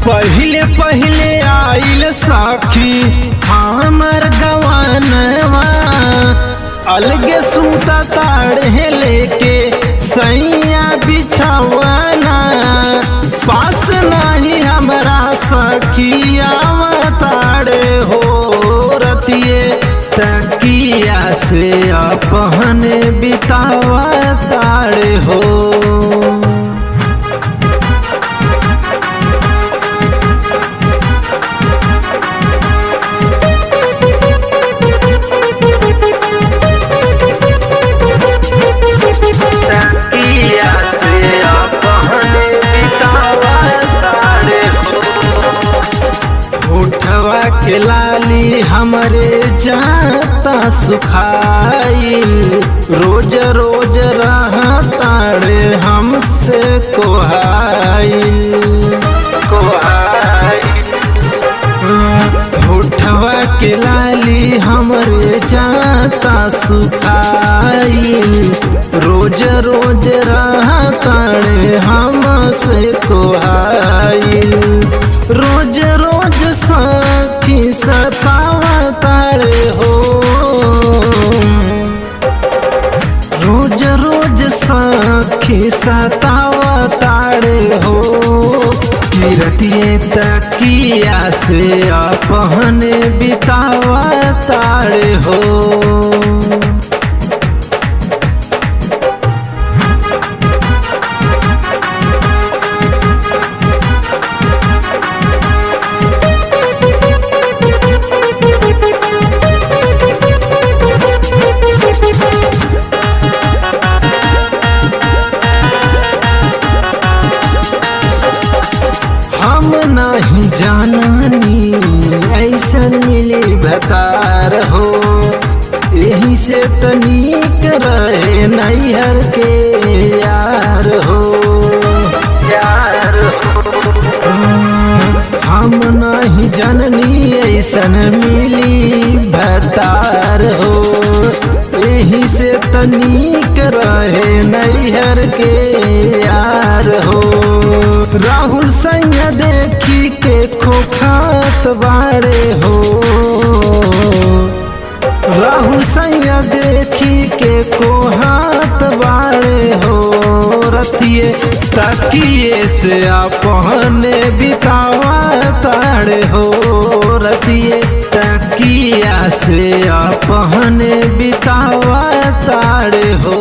पहले पहले आइल साखी हमर गवानवा, अलगे सूता ताड़े लेके सैया बिछावाना, पास नहीं हमरा सखिया ताड़े हो रतिये, तकिया से अपने बितावा ताड़े हो। के लाली हमरे जाता सुखाई, रोज रोज रहताड़े हमसे होठवा के लाली हमरे जाता सुखाई, रोज रोज रहताड़े हमसे कोहाई, रोज रोज साखी सतावा ताड़े हो, रोज रोज साखी सतावा ताड़े हो, गिरतिए तकिया से अपने बितावा ताड़े हो। हम नहीं जाननी ऐसन मिली भतार हो, यही से तनिक रहे नैहर के यार हो। हम नहीं जाननी ऐसन मिली भतार हो, यही से तनिक रहे नैहर के यार हो। राहुल सैया देखी के खोखात बाड़े हो, राहुल सैया देखी के कोहात बाड़े हो, रतिये तकिए से अपने बितावा ताड़े हो, रतिये तकिया से अपने बितावा ताड़े हो।